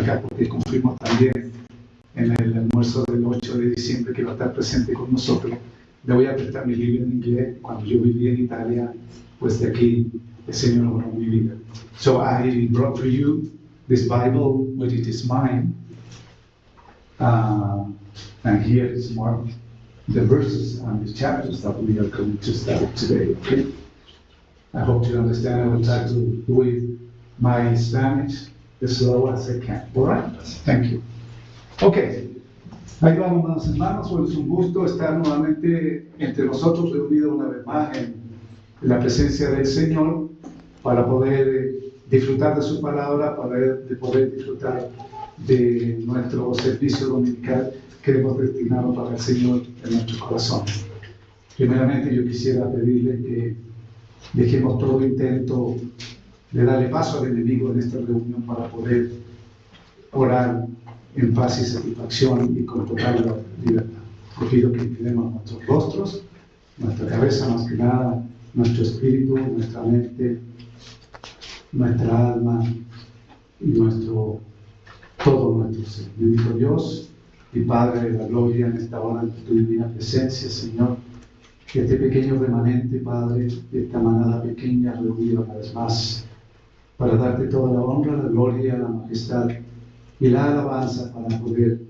acá porque confirmó también en el almuerzo del 8 de diciembre que va a estar presente con nosotros. Le voy a prestar mi libro en inglés. Cuando yo viví en Italia, pues de aquí el Señor obró mi vida. So I brought to you this Bible, which it is mine. And here is marked the verses and the chapters that we are going to study today. Okay? I hope you understand. I will try to do it my Spanish as slow as I can. All right? Thank you. Okay. Ahí vamos, hermanos. Pues es un gusto estar nuevamente entre nosotros reunidos una vez más en la presencia del Señor para poder disfrutar de su palabra, para poder disfrutar de nuestro servicio dominical que hemos destinado para el Señor en nuestro corazón. Primeramente yo quisiera pedirle que dejemos todo intento de darle paso al enemigo en esta reunión para poder orar en paz y satisfacción y con total libertad. Le pido que inclinemos nuestros rostros, nuestra cabeza más que nada, nuestro espíritu, nuestra mente, nuestra alma y todo nuestro ser. Bendito Dios y Padre de la gloria, en esta hora ante tu divina presencia, Señor, que este pequeño remanente, Padre, esta manada pequeña reunida una vez más, para darte toda la honra, la gloria, la majestad y la alabanza para poder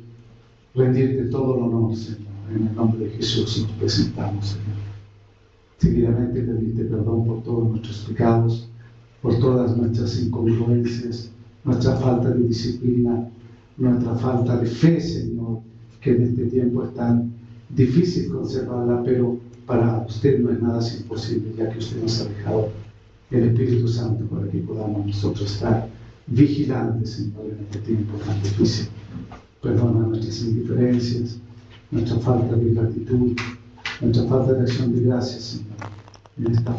rendirte todo el honor, Señor. En el nombre de Jesús nos presentamos, Señor. Seguidamente pedirte perdón por todos nuestros pecados, por todas nuestras incongruencias, nuestra falta de disciplina, nuestra falta de fe, Señor, que en este tiempo es tan difícil conservarla, pero para usted no es nada imposible, ya que usted nos ha dejado el Espíritu Santo para que podamos nosotros estar vigilantes, Señor, en este tiempo tan difícil. Perdona nuestras indiferencias, nuestra falta de gratitud, nuestra falta de acción de gracias, Señor,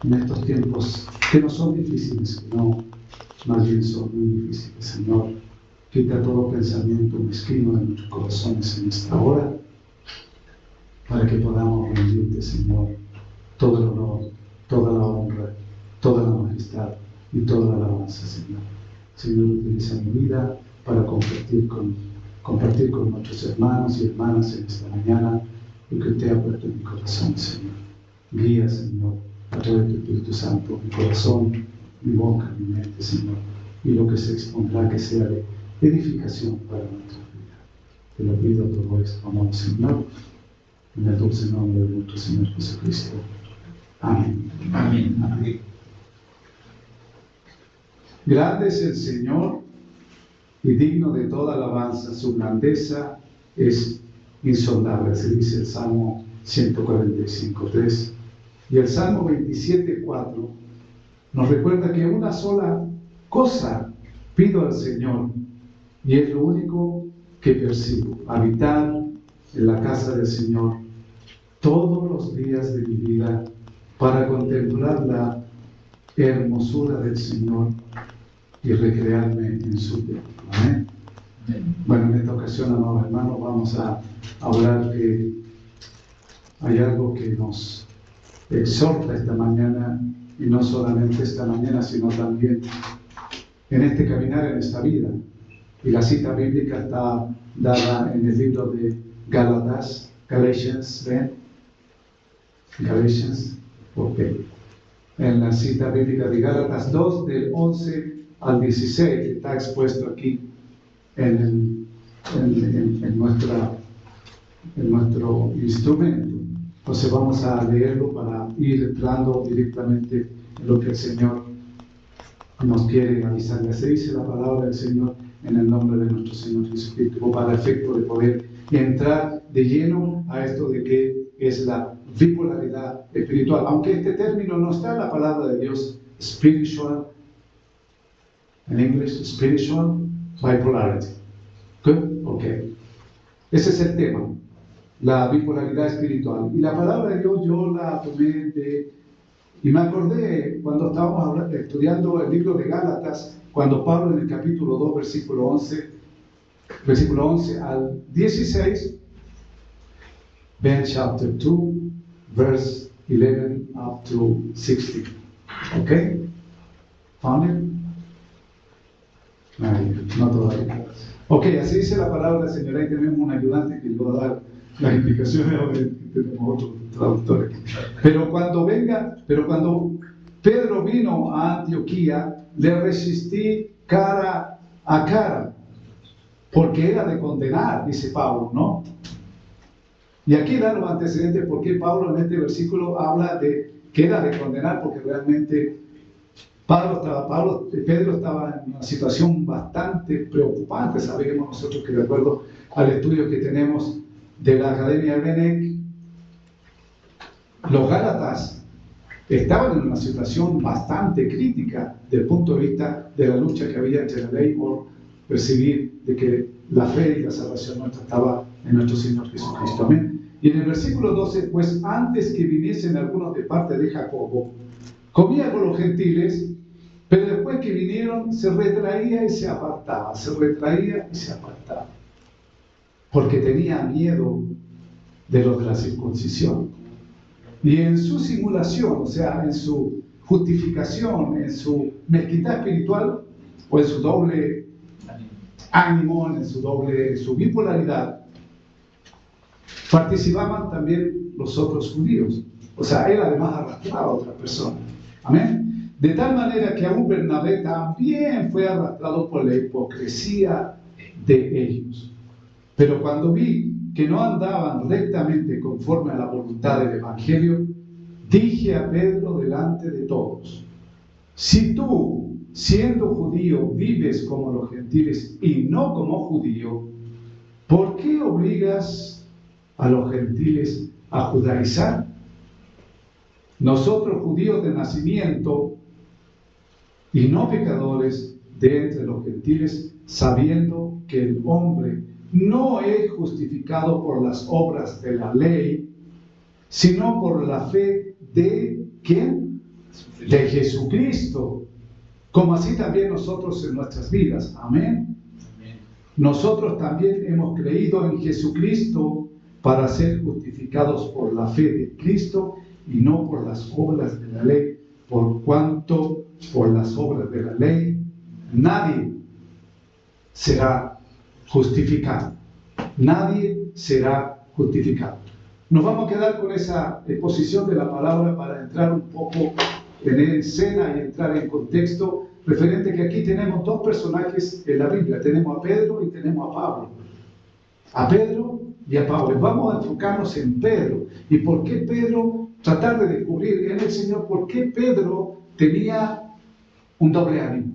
en estos tiempos que no son difíciles, que no, más bien son muy difíciles, Señor. Quita todo pensamiento mezquino de nuestros corazones en esta hora, para que podamos rendirte, Señor, todo el honor, toda la honra, toda la majestad y toda la alabanza, Señor. Señor, utiliza mi vida para compartir con nuestros hermanos y hermanas en esta mañana lo que usted ha puesto en mi corazón, Señor. Guía, Señor, a través de tu Espíritu Santo, mi corazón, mi boca, mi mente, Señor, y lo que se expondrá que sea de edificación para nuestra vida. Te lo pido todo esto, amado Señor, en el dulce nombre de nuestro Señor Jesucristo. Amén. Amén. Amén. Grande es el Señor y digno de toda alabanza. Su grandeza es insondable, se dice el Salmo 145:3. Y el Salmo 27:4 nos recuerda que una sola cosa pido al Señor, y es lo único que persigo: habitar en la casa del Señor todos los días de mi vida, para contemplar la hermosura del Señor y recrearme en su templo. Amén. Bueno, en esta ocasión, amados hermanos, vamos a hablar que hay algo que nos exhorta esta mañana, y no solamente esta mañana, sino también en este caminar en esta vida. Y la cita bíblica está dada en el libro de Gálatas, Galatians, ¿ven? Galatians, ok. En la cita bíblica de Gálatas 2, del 11 al 16, que está expuesto aquí en nuestro instrumento. Entonces vamos a leerlo para ir entrando directamente en lo que el Señor nos quiere avisar. Se dice la palabra del Señor en el nombre de nuestro Señor Jesucristo, para el efecto de poder entrar de lleno a esto de que es la bipolaridad espiritual. Aunque este término no está en la palabra de Dios, spiritual, en inglés, spiritual bipolarity. Good? Ok. Ese es el tema, la bipolaridad espiritual. Y la palabra de Dios yo la tomé y me acordé cuando estábamos estudiando el libro de Gálatas, cuando Pablo en el capítulo 2, versículo 11 al 16, then chapter 2, verse 11 up to 16. Okay? Found it? Ay, no todavía. Ok, así dice la palabra, señora, y tenemos un ayudante que le va a dar las indicaciones, tenemos otro traductor aquí. Pero cuando Pedro vino a Antioquía, le resistí cara a cara, porque era de condenar, dice Pablo, ¿no? Y aquí dan los antecedentes porque Pablo en este versículo habla de que era de condenar, porque realmente Pedro estaba en una situación bastante preocupante. Sabemos nosotros que de acuerdo al estudio que tenemos de la Academia de Benec, los Gálatas estaban en una situación bastante crítica desde el punto de vista de la lucha que había entre la ley por percibir de que la fe y la salvación nuestra estaba en nuestro Señor Jesucristo. Amén. Y en el versículo 12, pues antes que viniesen algunos de parte de Jacobo, comía con los gentiles, pero después que vinieron se retraía y se apartaba, porque tenía miedo de los de la circuncisión. Y en su simulación, o sea, en su justificación, en su mezquindad espiritual, o en su doble ánimo, en su bipolaridad, participaban también los otros judíos. O sea, él además arrastraba a otras personas. Amén. De tal manera que aún Bernabé también fue arrastrado por la hipocresía de ellos. Pero cuando vi que no andaban rectamente conforme a la voluntad del Evangelio, dije a Pedro delante de todos: si tú, siendo judío, vives como los gentiles y no como judío, ¿por qué obligas a los gentiles a judaizar? Nosotros, judíos de nacimiento y no pecadores de entre los gentiles, sabiendo que el hombre no es justificado por las obras de la ley, sino por la fe de ¿quién? De Jesucristo, como así también nosotros en nuestras vidas. Amén. Nosotros también hemos creído en Jesucristo para ser justificados por la fe de Cristo y no por las obras de la ley, por cuanto por las obras de la ley nadie será justificado. Nadie será justificado. Nos vamos a quedar con esa exposición de la palabra para entrar un poco en escena y entrar en contexto referente que aquí tenemos dos personajes en la Biblia. Tenemos a Pedro y tenemos a Pablo. A Pedro y a Pablo. Vamos a enfocarnos en Pedro. ¿Y por qué Pedro? Tratar de descubrir en el Señor por qué Pedro tenía un doble ánimo.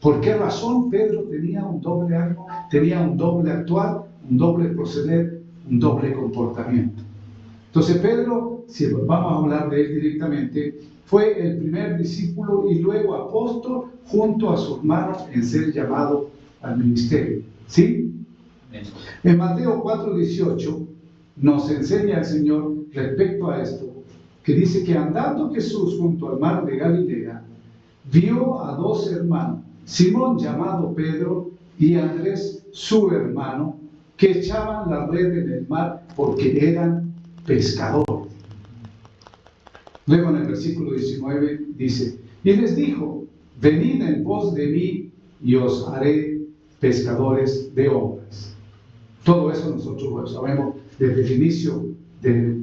¿Por qué razón Pedro tenía un doble ánimo? Tenía un doble actuar, un doble proceder, un doble comportamiento. Entonces Pedro, si vamos a hablar de él directamente, fue el primer discípulo y luego apóstol junto a su hermano en ser llamado al ministerio. ¿Sí? En Mateo 4:18 nos enseña el Señor respecto a esto, que dice que andando Jesús junto al mar de Galilea, vio a dos hermanos, Simón llamado Pedro y Andrés su hermano, que echaban la red en el mar porque eran pescadores. Luego en el versículo 19 dice: y les dijo: venid en pos de mí y os haré pescadores de hombres. Todo eso nosotros lo sabemos desde el inicio de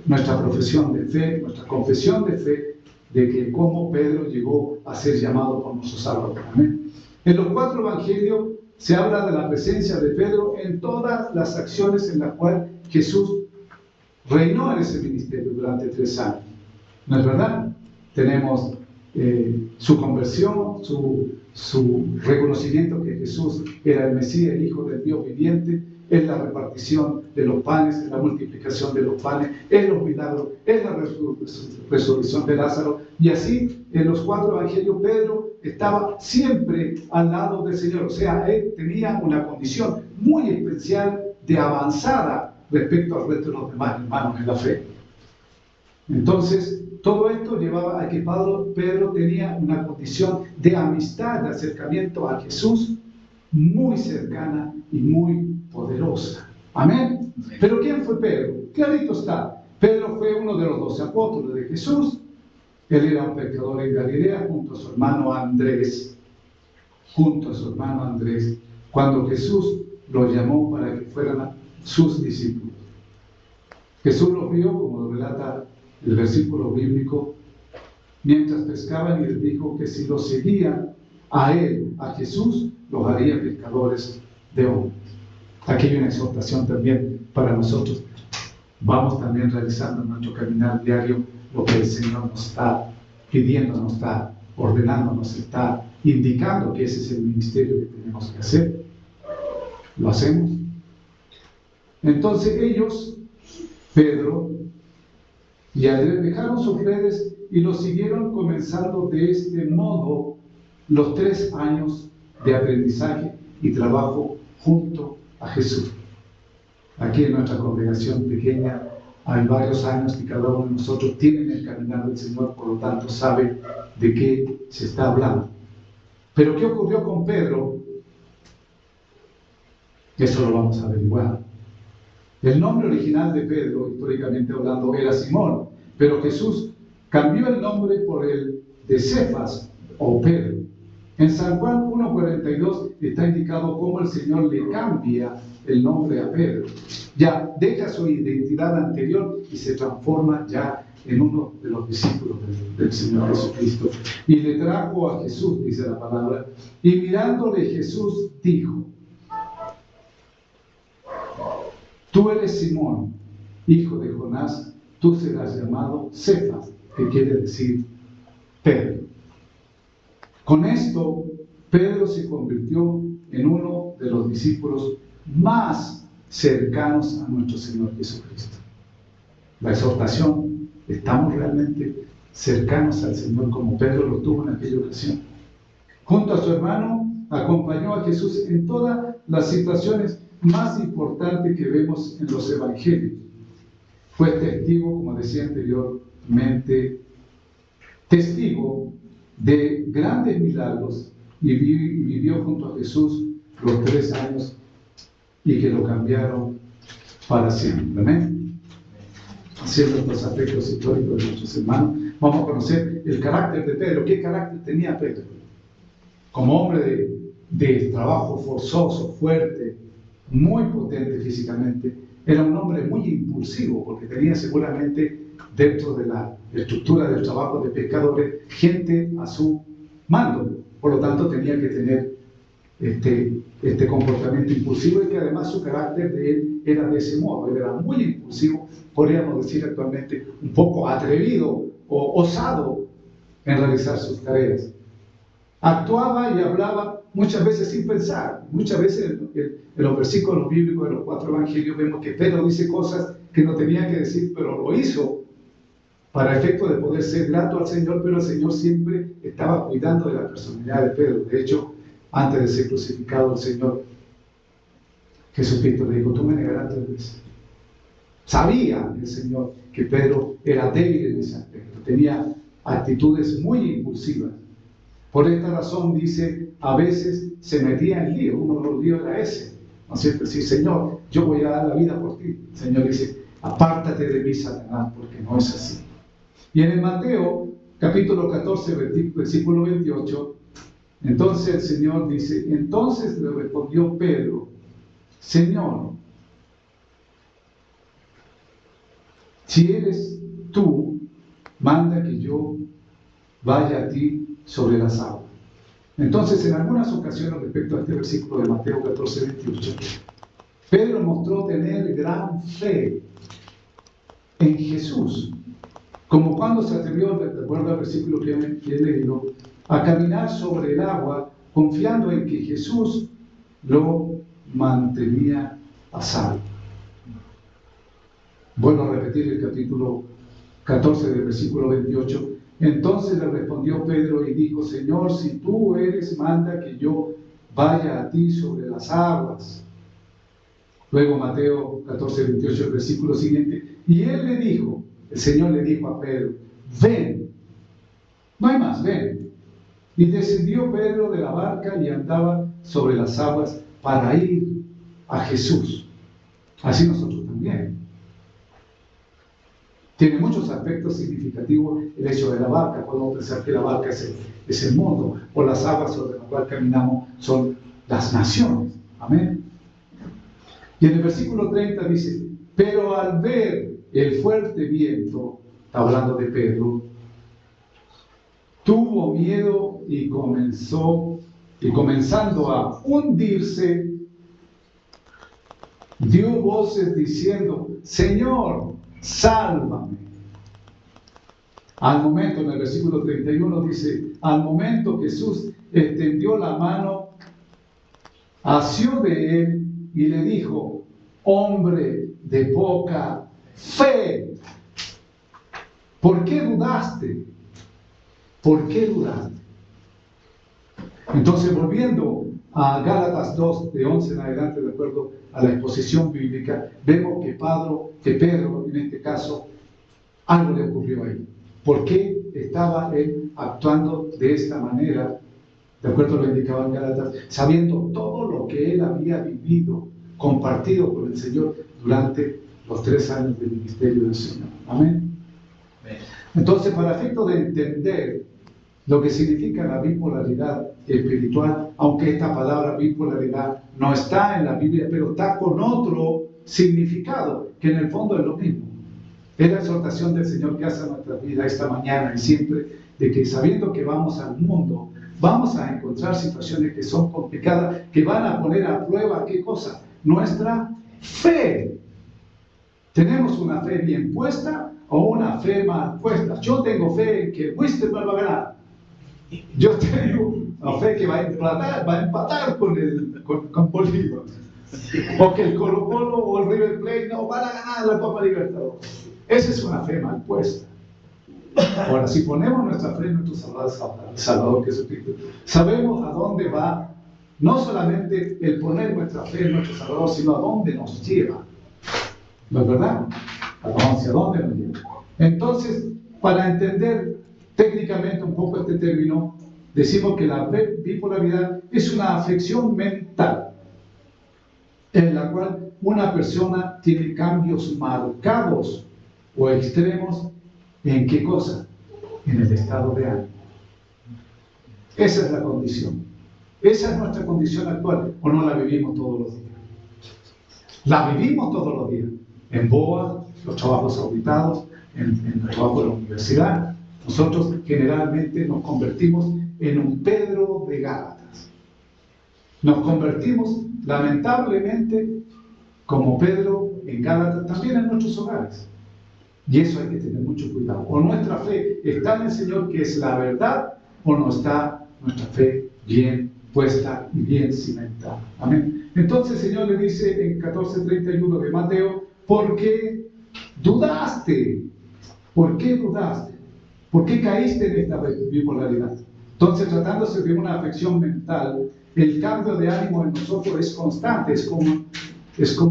nuestra profesión de fe, nuestra confesión de fe, de que cómo Pedro llegó a ser llamado por nuestro Salvador. Amén. En los 4 evangelios se habla de la presencia de Pedro en todas las acciones en las cuales Jesús reinó en ese ministerio durante 3 años. ¿No es verdad? Tenemos su conversión, su reconocimiento que Jesús era el Mesías, el Hijo del Dios viviente, es la repartición de los panes, es la multiplicación de los panes, es los milagros, es la resurrección de Lázaro. Y así, en los 4 evangelios, Pedro estaba siempre al lado del Señor. O sea, él tenía una condición muy especial de avanzada respecto al resto de los demás hermanos en la fe. Entonces, todo esto llevaba a que Pedro tenía una condición de amistad, de acercamiento a Jesús muy cercana y muy poderosa. Amén. Pero ¿quién fue Pedro? Clarito está. Pedro fue uno de los 12 apóstoles de Jesús. Él era un pescador en Galilea junto a su hermano Andrés. junto a su hermano Andrés, cuando Jesús los llamó para que fueran sus discípulos. Jesús los vio, como relata el versículo bíblico, mientras pescaban, y les dijo que si los seguían a él, a Jesús, los haría pescadores de hombres. Aquí hay una exhortación también para nosotros. Vamos también realizando en nuestro caminar diario lo que el Señor nos está pidiendo, nos está ordenando, nos está indicando que ese es el ministerio que tenemos que hacer. ¿Lo hacemos? Entonces ellos, Pedro y Andrés, dejaron sus redes y los siguieron, comenzando de este modo los 3 años de aprendizaje y trabajo junto a Jesús. Aquí en nuestra congregación pequeña hay varios años que cada uno de nosotros tiene el caminar del Señor, por lo tanto sabe de qué se está hablando. Pero ¿qué ocurrió con Pedro? Eso lo vamos a averiguar. El nombre original de Pedro, históricamente hablando, era Simón, pero Jesús cambió el nombre por el de Cefas o Pedro. En San Juan 1:42 está indicado cómo el Señor le cambia el nombre a Pedro. Ya deja su identidad anterior y se transforma ya en uno de los discípulos del Señor Jesucristo. Y le trajo a Jesús, dice la palabra, y mirándole Jesús dijo: tú eres Simón, hijo de Jonás, tú serás llamado Cefas, que quiere decir Pedro. Con esto, Pedro se convirtió en uno de los discípulos más cercanos a nuestro Señor Jesucristo. La exhortación: ¿estamos realmente cercanos al Señor como Pedro lo tuvo en aquella ocasión? Junto a su hermano, acompañó a Jesús en todas las situaciones más importantes que vemos en los evangelios. Fue testigo, como decía anteriormente, testigo de grandes milagros, y vivió junto a Jesús los 3 años y que lo cambiaron para siempre. Amén. Haciendo los aspectos históricos de nuestros hermanos, vamos a conocer el carácter de Pedro. ¿Qué carácter tenía Pedro? Como hombre de trabajo forzoso, fuerte, muy potente físicamente, era un hombre muy impulsivo, porque tenía seguramente dentro de la estructura del trabajo de pescadores gente a su mando. Por lo tanto, tenía que tener este comportamiento impulsivo, y que además su carácter de él era de ese modo. Él era muy impulsivo, podríamos decir actualmente un poco atrevido o osado en realizar sus tareas. Actuaba y hablaba muchas veces sin pensar. Muchas veces en los versículos bíblicos de los 4 evangelios vemos que Pedro dice cosas que no tenía que decir, pero lo hizo para efecto de poder ser grato al Señor, pero el Señor siempre estaba cuidando de la personalidad de Pedro. De hecho, antes de ser crucificado, el Señor Jesucristo le dijo: tú me negarás 3 veces. Sabía el Señor que Pedro era débil en ese aspecto, tenía actitudes muy impulsivas. Por esta razón, dice, a veces se metía en lío. Uno de los líos era ese, ¿no es cierto? Decir: Señor, yo voy a dar la vida por ti. El Señor dice: apártate de mí, Satanás, porque no es así. Y en el Mateo, capítulo 14, versículo 28, entonces el Señor dice: entonces le respondió Pedro: Señor, si eres tú, manda que yo vaya a ti sobre las aguas. Entonces, en algunas ocasiones, respecto a este versículo de Mateo 14, 28, Pedro mostró tener gran fe en Jesús, como cuando se atrevió, de acuerdo al versículo que he leído, a caminar sobre el agua, confiando en que Jesús lo mantenía a salvo. Vuelvo a repetir el capítulo 14 del versículo 28. Entonces le respondió Pedro y dijo: Señor, si tú eres, manda que yo vaya a ti sobre las aguas. Luego Mateo 14, 28, el versículo siguiente. Y él le dijo, el Señor le dijo a Pedro: ven. No hay más, ven. Y descendió Pedro de la barca y andaba sobre las aguas para ir a Jesús. Así nosotros también. Tiene muchos aspectos significativos el hecho de la barca. Podemos pensar que la barca es el mundo, o las aguas sobre las cuales caminamos son las naciones. Amén. Y en el versículo 30 dice, pero al ver el fuerte viento, está hablando de Pedro, tuvo miedo y comenzando a hundirse, dio voces diciendo, Señor, sálvame. Al momento, en el versículo 31 dice, al momento Jesús extendió la mano, asió de él y le dijo, hombre de poca fe, ¿por qué dudaste? ¿Por qué dudaste? Entonces, volviendo a Gálatas 2, de 11 en adelante, de acuerdo a la exposición bíblica, vemos que Pedro, en este caso, algo le ocurrió ahí. ¿Por qué estaba él actuando de esta manera? De acuerdo a lo indicado en Gálatas, sabiendo todo lo que él había vivido, compartido con el Señor durante los 3 años del ministerio del Señor. Amén. Entonces, para efecto de entender lo que significa la bipolaridad espiritual, aunque esta palabra bipolaridad no está en la Biblia, pero está con otro significado, que en el fondo es lo mismo. Es la exhortación del Señor que hace a nuestra vida esta mañana y siempre, de que sabiendo que vamos al mundo, vamos a encontrar situaciones que son complicadas, que van a poner a prueba, ¿qué cosa? Nuestra fe. ¿Tenemos una fe bien puesta o una fe mal puesta? Yo tengo fe en que Wisterman va a ganar. Yo tengo una fe que va a empatar con Bolívar. O que el Colo-Colo o el River Plate no van a ganar la Copa Libertadores. Esa es una fe mal puesta. Ahora, si ponemos nuestra fe en nuestro Salvador Jesucristo, sabemos a dónde va, no solamente el poner nuestra fe en nuestro Salvador, sino a dónde nos lleva. ¿No es verdad? ¿Hacia dónde nos lleva? Entonces, para entender técnicamente un poco este término, decimos que la bipolaridad es una afección mental en la cual una persona tiene cambios marcados o extremos. ¿En qué cosa? En el estado de ánimo. Esa es la condición. Esa es nuestra condición actual, o no la vivimos todos los días. La vivimos todos los días. En BOA, los trabajos auditados, en el trabajo de la universidad. Nosotros generalmente nos convertimos en un Pedro de Gálatas. Nos convertimos, lamentablemente, como Pedro en Gálatas, también en nuestros hogares. Y eso hay que tener mucho cuidado. O nuestra fe está en el Señor, que es la verdad, o no está nuestra fe bien puesta y bien cimentada. Amén. Entonces el Señor le dice en 14:31 de Mateo, ¿por qué dudaste? ¿Por qué dudaste? ¿Por qué caíste en esta bipolaridad? Entonces, tratándose de una afección mental, el cambio de ánimo en nosotros es constante, es como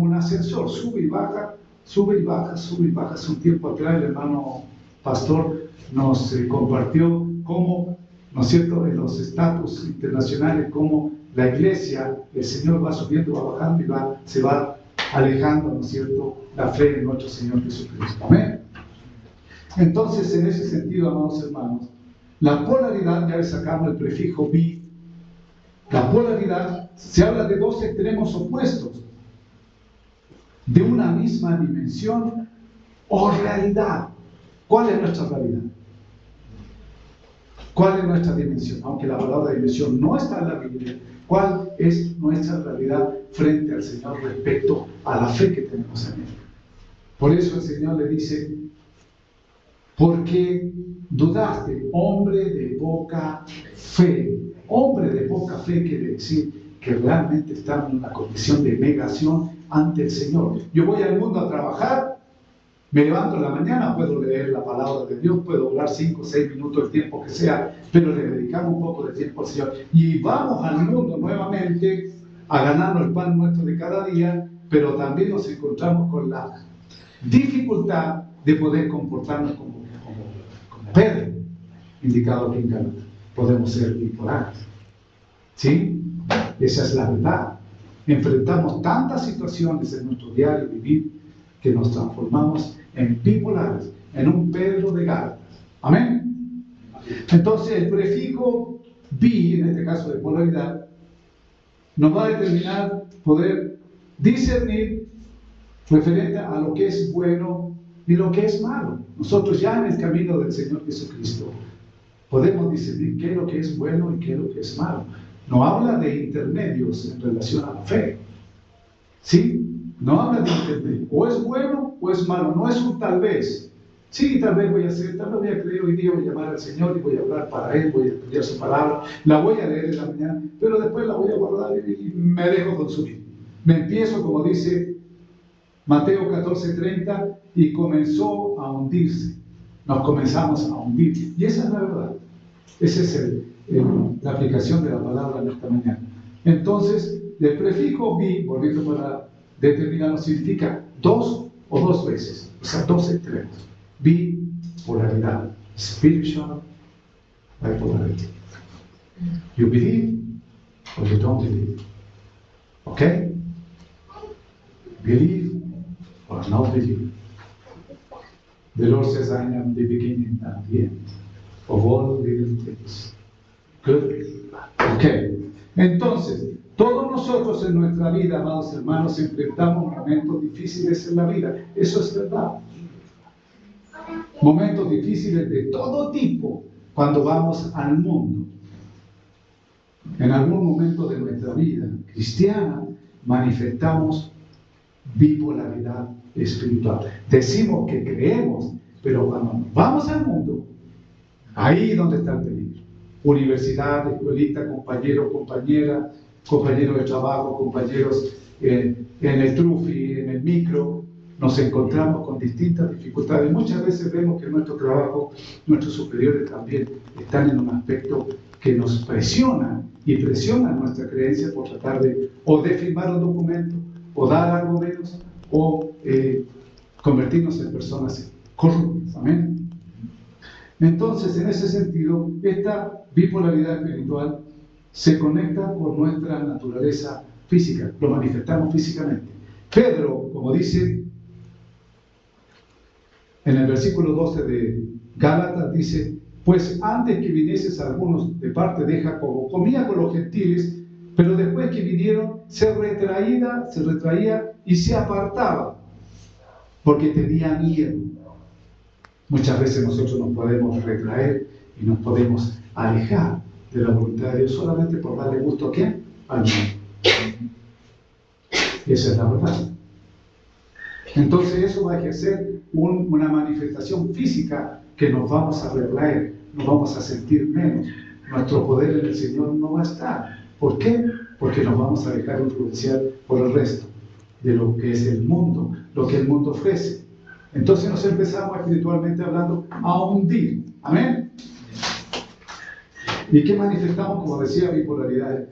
un ascensor, sube y baja, sube y baja, sube y baja. Hace un tiempo atrás el hermano pastor nos compartió cómo, ¿no es cierto?, en los estatus internacionales, cómo la iglesia, el Señor va subiendo, va bajando y se va alejando, ¿no es cierto?, la fe en nuestro Señor Jesucristo. Amén. Entonces, en ese sentido, amados hermanos, la polaridad, ya le sacamos el prefijo bi, la polaridad se habla de dos extremos opuestos, de una misma dimensión o realidad. ¿Cuál es nuestra realidad? ¿Cuál es nuestra dimensión? Aunque la palabra dimensión no está en la Biblia, ¿cuál es nuestra realidad frente al Señor respecto a la fe que tenemos en Él? Por eso el Señor le dice, ¿por qué dudaste, hombre de poca fe? Hombre de poca fe quiere decir que realmente estamos en una condición de negación ante el Señor. Yo voy al mundo a trabajar, me levanto en la mañana, puedo leer la palabra de Dios, puedo hablar 5 o 6 minutos, el tiempo que sea, pero le dedicamos un poco de tiempo al Señor. Y vamos al mundo nuevamente a ganarnos el pan nuestro de cada día, pero también nos encontramos con la dificultad de poder comportarnos como Pedro, indicado aquí en Gálatas. Podemos ser bipolares. ¿Sí? Esa es la verdad. Enfrentamos tantas situaciones en nuestro diario vivir que nos transformamos en bipolares, en un Pedro de Gálatas. Amén. Entonces el prefijo bi, en este caso de polaridad, nos va a determinar poder discernir referente a lo que es bueno y lo que es malo. Nosotros ya en el camino del Señor Jesucristo podemos discernir qué es lo que es bueno y qué es lo que es malo. No habla de intermedios en relación a la fe. ¿Sí? No habla de intermedios. O es bueno o es malo. No es un tal vez. Sí, tal vez voy a hacer, tal vez voy a creer hoy día, voy a llamar al Señor y voy a hablar para Él, voy a estudiar su palabra, la voy a leer en la mañana, pero después la voy a guardar y me dejo consumir. Me empiezo, como dice Mateo 14:30, y comenzó a hundirse. Nos comenzamos a hundir. Y esa es la verdad. Esa es la aplicación de la palabra en esta mañana. Entonces, el prefijo bi, volviendo para determinarlo, significa dos o dos veces, o sea, dos extremos. Bipolaridad, spiritual bipolarity. You believe or you don't believe. Okay? Believe or not believe. The Lord says, I am the beginning and the end of all living things. Good. Okay. Entonces, todos nosotros en nuestra vida, amados hermanos, enfrentamos momentos difíciles en la vida. Eso es verdad. Momentos difíciles de todo tipo cuando vamos al mundo. En algún momento de nuestra vida cristiana manifestamos bipolaridad espiritual. Decimos que creemos, pero cuando nos vamos al mundo, ahí es donde está el peligro. Universidad, escuelita, compañeros, compañeras, compañeros de trabajo, compañeros en el trufi, en el micro, nos encontramos con distintas dificultades. Muchas veces vemos que en nuestro trabajo, nuestros superiores también están en un aspecto que nos presiona y presiona nuestra creencia por tratar de o de firmar un documento, o dar algo menos, o convertirnos en personas corruptas. Amén. Entonces, en ese sentido, esta bipolaridad espiritual se conecta con nuestra naturaleza física, lo manifestamos físicamente. Pedro, como dice en el versículo 12 de Gálatas, dice: pues antes que vinieses algunos de parte de Jacobo, comía con los gentiles, pero después que vinieron se retraía y se apartaba, porque tenía miedo. Muchas veces nosotros nos podemos retraer y nos podemos alejar de la voluntad de Dios solamente por darle gusto a ¿quién? Al mundo. Esa es la verdad. Entonces eso va a ejercer una manifestación física que nos vamos a retraer, nos vamos a sentir menos. Nuestro poder en el Señor no va a estar. ¿Por qué? Porque nos vamos a dejar influenciar por el resto de lo que es el mundo, lo que el mundo ofrece. Entonces nos empezamos espiritualmente hablando a hundir. Amén. ¿Y qué manifestamos? Como decía, bipolaridad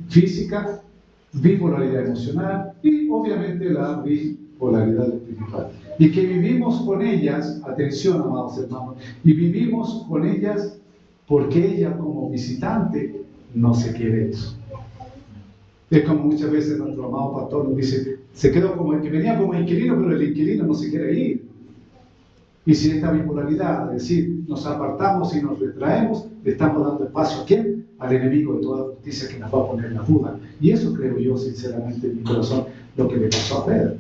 física, bipolaridad emocional y obviamente la bipolaridad espiritual. Y que vivimos con ellas, atención amados hermanos, y vivimos con ellas porque ella como visitante no se quiere eso. Es como muchas veces nuestro amado pastor nos dice, se quedó como el que venía como inquilino, pero el inquilino no se quiere ir. Y si esta bipolaridad, es decir, nos apartamos y nos retraemos, le estamos dando espacio ¿a quién? Al enemigo de toda justicia que nos va a poner la duda. Y eso creo yo sinceramente en mi corazón lo que le pasó a Pedro.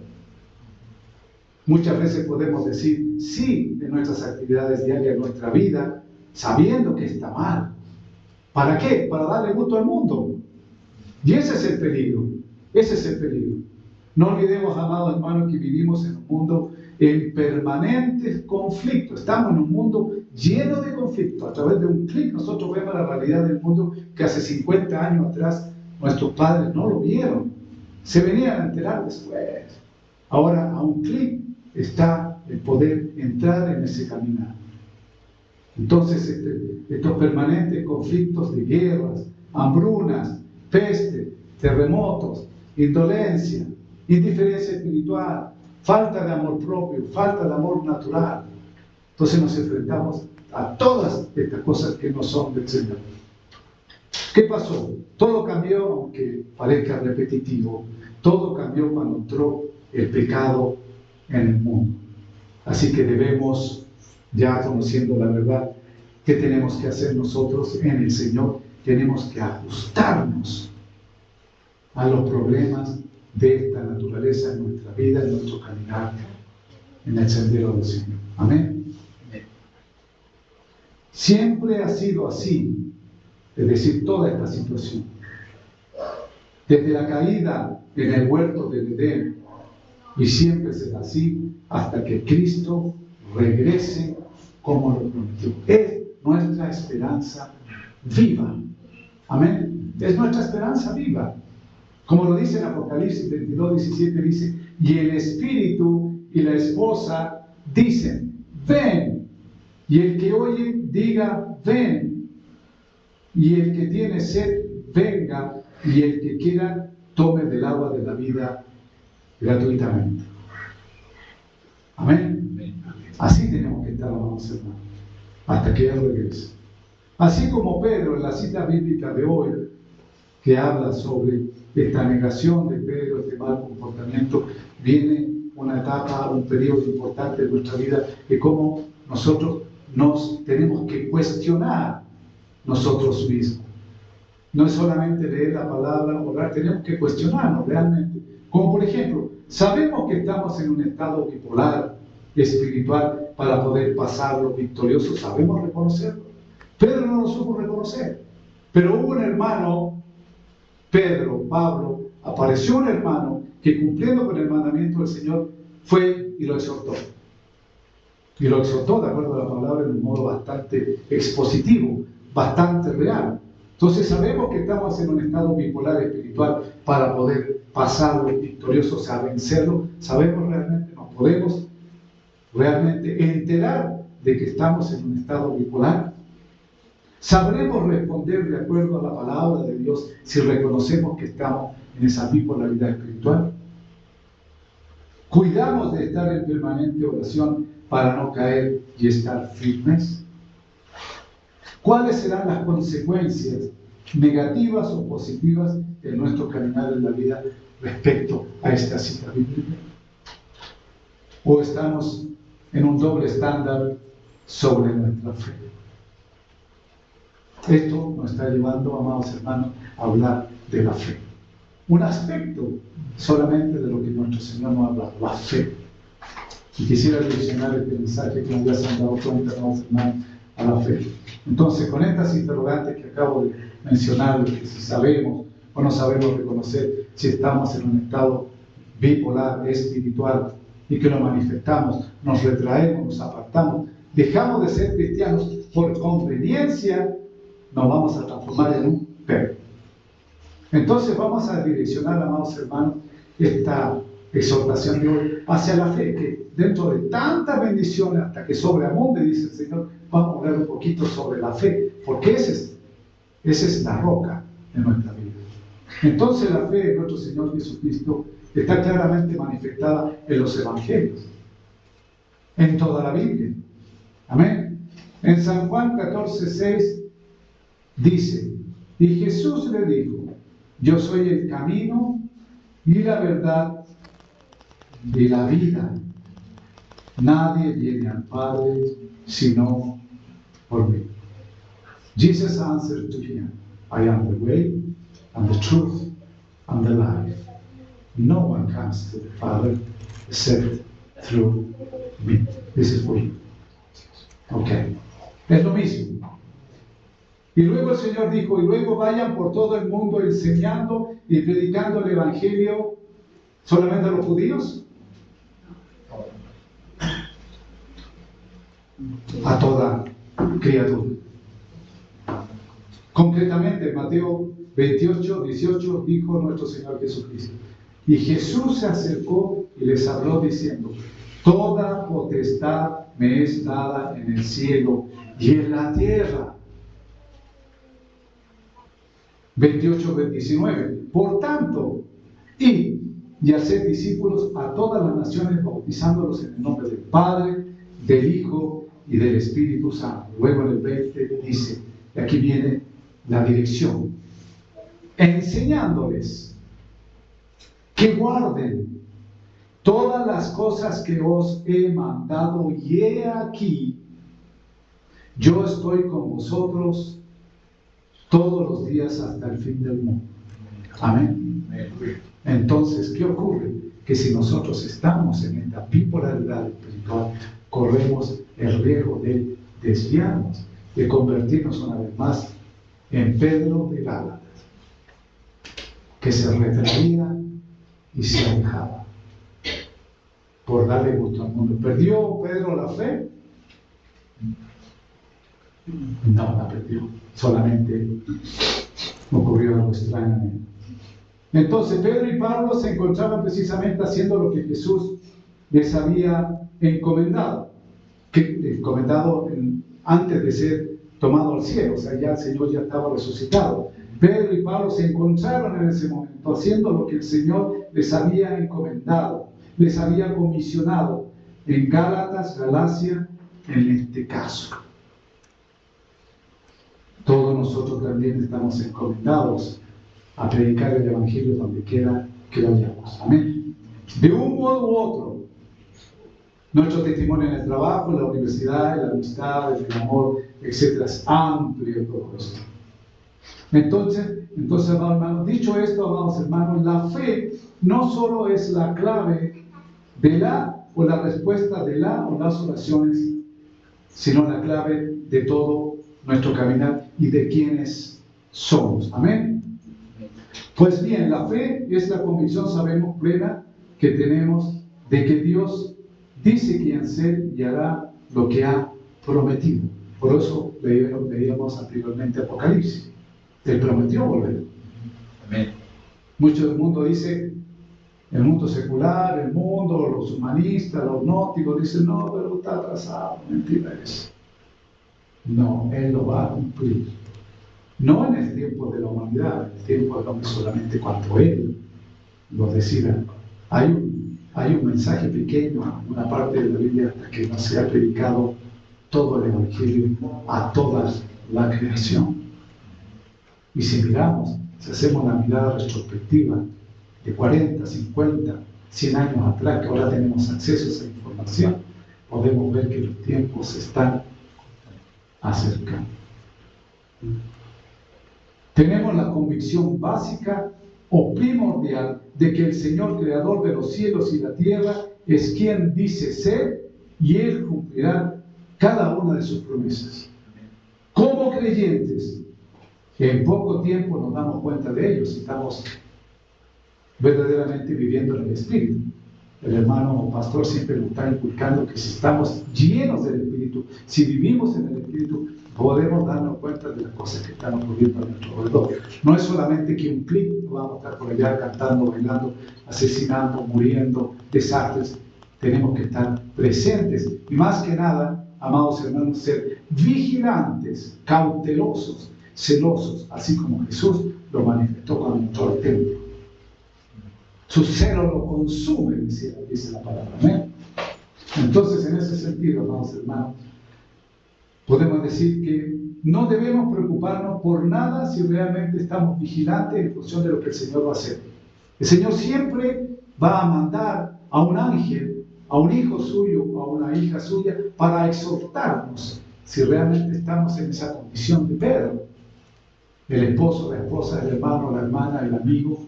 Muchas veces podemos decir sí en nuestras actividades diarias, en nuestra vida, sabiendo que está mal. ¿Para qué? Para darle gusto al mundo. Y ese es el peligro. Ese es el peligro. No olvidemos, amados hermanos, que vivimos en un mundo en permanentes conflictos. Estamos en un mundo lleno de conflictos. A través de un clic nosotros vemos la realidad del mundo que hace 50 años atrás nuestros padres no lo vieron. Se venían a enterar después. Ahora a un clic está el poder entrar en ese caminar. Entonces estos permanentes conflictos de guerras, hambrunas, peste, terremotos, indolencia, indiferencia espiritual, falta de amor propio, falta de amor natural. Entonces nos enfrentamos a todas estas cosas que no son del Señor. ¿Qué pasó? Todo cambió, aunque parezca repetitivo, todo cambió cuando entró el pecado en el mundo. Así que debemos ya conociendo la verdad, ¿qué tenemos que hacer nosotros en el Señor? Tenemos que ajustarnos a los problemas de esta naturaleza en nuestra vida, en nuestro caminar, en el sendero del Señor. Amén. Siempre ha sido así, es decir, toda esta situación. Desde la caída en el huerto de Edén, y siempre será así hasta que Cristo regrese como lo prometió. Es nuestra esperanza viva. Amén. Es nuestra esperanza viva. Como lo dice en Apocalipsis 22:17, dice, y el Espíritu y la esposa dicen, ven. Y el que oye, diga, ven. Y el que tiene sed, venga. Y el que quiera, tome del agua de la vida gratuitamente. Amén. Así tenemos que estar, amados hermanos, hasta que Él regrese. Así como Pedro, en la cita bíblica de hoy, que habla sobre esta negación de Pedro, este mal comportamiento, viene una etapa, un periodo importante de nuestra vida, de cómo nosotros nos tenemos que cuestionar nosotros mismos. No es solamente leer la palabra, orar, tenemos que cuestionarnos realmente. Como por ejemplo, sabemos que estamos en un estado bipolar espiritual para poder pasarlo victorioso, sabemos reconocerlo. Pedro no lo supo reconocer, pero hubo un hermano, Pedro, Pablo, apareció un hermano que cumpliendo con el mandamiento del Señor fue y lo exhortó. Y lo exhortó, de acuerdo a la palabra, en un modo bastante expositivo, bastante real. Entonces sabemos que estamos en un estado bipolar espiritual para poder pasarlo victorioso, o sea, vencerlo. Sabemos realmente, nos podemos realmente enterar de que estamos en un estado bipolar. Sabremos responder de acuerdo a la palabra de Dios si reconocemos que estamos en esa bipolaridad espiritual. Cuidamos de estar en permanente oración para no caer y estar firmes. ¿Cuáles serán las consecuencias negativas o positivas en nuestro caminar en la vida respecto a esta cita bíblica? ¿O estamos en un doble estándar sobre nuestra fe? Esto nos está llevando, amados hermanos, a hablar de la fe. Un aspecto solamente de lo que nuestro Señor nos habla, la fe. Y quisiera direccionar este mensaje que nos ya se han dado cuenta, amados hermanos, a la fe. Entonces, con estas interrogantes que acabo de mencionar, que si sabemos o no sabemos reconocer si estamos en un estado bipolar, espiritual, y que lo manifestamos, nos retraemos, nos apartamos, dejamos de ser cristianos por conveniencia, nos vamos a transformar en un perro. Entonces vamos a direccionar, amados hermanos, esta exhortación de hoy hacia la fe, que dentro de tantas bendiciones, hasta que sobreabunde, dice el Señor, vamos a hablar un poquito sobre la fe, porque esa es la roca de nuestra vida. Entonces la fe en nuestro Señor Jesucristo está claramente manifestada en los evangelios, en toda la Biblia. Amén. En San Juan 14:6 dice, y Jesús le dijo, yo soy el camino y la verdad y la vida. Nadie viene al Padre sino por mí. Jesus answered to him, I am the way and the truth and the life. No one comes to the Father except through me. This is for you. Okay. Es lo mismo. Y luego el Señor dijo, y luego vayan por todo el mundo enseñando y predicando el Evangelio solamente a los judíos. A toda criatura. Concretamente, en Mateo 28:18 dijo nuestro Señor Jesucristo, y Jesús se acercó y les habló diciendo, toda potestad me es dada en el cielo y en la tierra. 28:19. Por tanto, id y haced discípulos a todas las naciones, bautizándolos en el nombre del Padre, del Hijo y del Espíritu Santo. Luego en el 20 dice, y aquí viene la dirección, enseñándoles que guarden todas las cosas que os he mandado, y he aquí, yo estoy con vosotros todos los días hasta el fin del mundo. Amén. Entonces, ¿qué ocurre? Que si nosotros estamos en esta bipolaridad espiritual, corremos el riesgo de desviarnos, de convertirnos una vez más en Pedro de Gálatas, que se retraía y se alejaba por darle gusto al mundo. ¿Perdió Pedro la fe? No la perdió, solamente ocurrió algo extraño. Entonces Pedro y Pablo se encontraban precisamente haciendo lo que Jesús les había encomendado, antes de ser tomado al cielo. O sea, ya el Señor ya estaba resucitado. Pedro y Pablo se encontraron en ese momento haciendo lo que el Señor les había encomendado, les había comisionado en Gálatas, Galacia, en este caso. Todos nosotros también estamos encomendados a predicar el Evangelio donde quiera que vayamos. Amén. De un modo u otro, nuestro testimonio en el trabajo, en la universidad, en la amistad, en el amor, etc. es amplio todo esto. Entonces, hermanos, dicho esto, amados hermanos, la fe no solo es la clave de la o la respuesta de la o las oraciones, sino la clave de todo nuestro caminar y de quienes somos. Amén. Pues bien, la fe es la convicción, sabemos, plena que tenemos de que Dios dice quién ser y hará lo que ha prometido. Por eso leíamos anteriormente Apocalipsis. Él prometió volver. Amén. Mucho del mundo dice, el mundo secular, el mundo, los humanistas, los gnósticos, dicen, no, pero está atrasado. Mentira es. No, Él lo va a cumplir. No en el tiempo de la humanidad, en el tiempo del hombre, solamente cuando Él lo decida. Hay un mensaje pequeño, una parte de la Biblia, hasta que no se ha predicado todo el Evangelio a toda la creación. Y si miramos, si hacemos una mirada retrospectiva de 40, 50, 100 años atrás, que ahora tenemos acceso a esa información, podemos ver que los tiempos se están acercando. Tenemos la convicción básica o primordial de que el Señor creador de los cielos y la tierra es quien dice ser y Él cumplirá cada una de sus promesas. Como creyentes, en poco tiempo nos damos cuenta de ello si estamos verdaderamente viviendo en el Espíritu. El hermano pastor siempre nos está inculcando que si estamos llenos del Espíritu, si vivimos en el Espíritu, podemos darnos cuenta de las cosas que están ocurriendo a nuestro alrededor. No es solamente que un clic vamos a estar por allá cantando, bailando, asesinando, muriendo, desastres. Tenemos que estar presentes y más que nada, amados hermanos, ser vigilantes, cautelosos, celosos, así como Jesús lo manifestó cuando entró al templo. Su celo lo consume, dice la palabra. ¿Amén? Entonces, en ese sentido, amados hermanos, podemos decir que no debemos preocuparnos por nada si realmente estamos vigilantes en función de lo que el Señor va a hacer. El Señor siempre va a mandar a un ángel, a un hijo suyo, a una hija suya, para exhortarnos si realmente estamos en esa condición de Pedro. El esposo, la esposa, el hermano, la hermana, el amigo.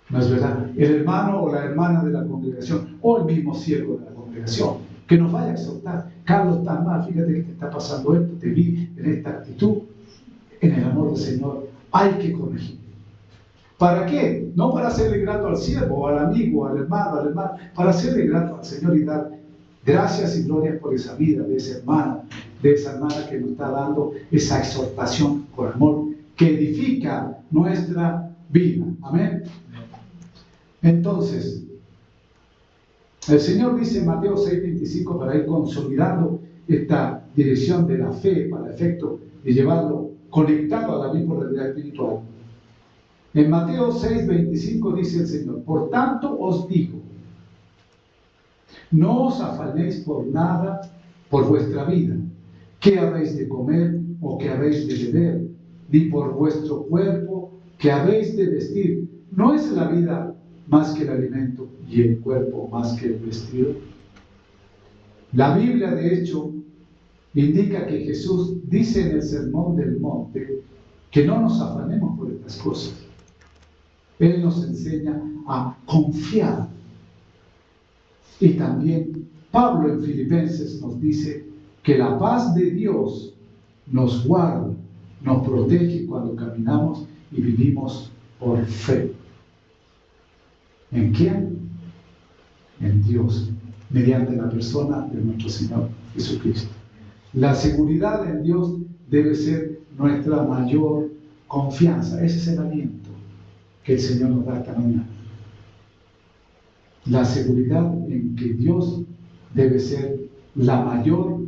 ¿No es verdad? El hermano o la hermana de la congregación, o el mismo siervo de la congregación, que nos vaya a exhortar. Carlos, estás mal, fíjate que te está pasando esto, te vi en esta actitud. En el amor del Señor hay que corregir. ¿Para qué? No para hacerle grato al siervo, al amigo, al hermano, para hacerle grato al Señor y dar gracias y glorias por esa vida de esa hermana que nos está dando esa exhortación por amor que edifica nuestra vida. Amén. Entonces, el Señor dice en Mateo 6:25, para ir consolidando esta dirección de la fe para efecto de llevarlo conectado a la bipolaridad espiritual. En Mateo 6:25 dice el Señor, por tanto os digo, no os afanéis por nada, por vuestra vida, qué habéis de comer o qué habéis de beber, ni por vuestro cuerpo, qué habéis de vestir. ¿No es la vida más que el alimento y el cuerpo más que el vestido? La Biblia, de hecho, indica que Jesús dice en el Sermón del Monte que no nos afanemos por estas cosas. Él nos enseña a confiar. Y también Pablo en Filipenses nos dice que la paz de Dios nos guarda, nos protege cuando caminamos y vivimos por fe. ¿En quién? En Dios, mediante la persona de nuestro Señor Jesucristo. La seguridad en Dios debe ser nuestra mayor confianza. Ese es el aliento que el Señor nos da esta mañana. La seguridad en que Dios debe ser la mayor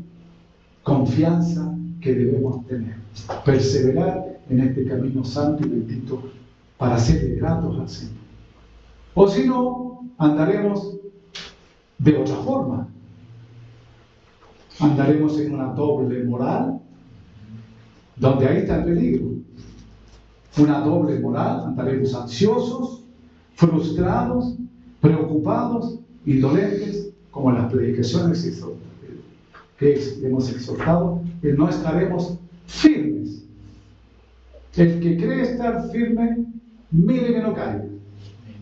confianza que debemos tener. Perseverar en este camino santo y bendito para ser gratos al Señor. O si no, andaremos de otra forma. Andaremos en una doble moral, donde ahí está el peligro. Una doble moral, andaremos ansiosos, frustrados, preocupados, indolentes, como en las predicaciones que hemos exhortado, que no estaremos firmes. El que cree estar firme, mire que no caiga.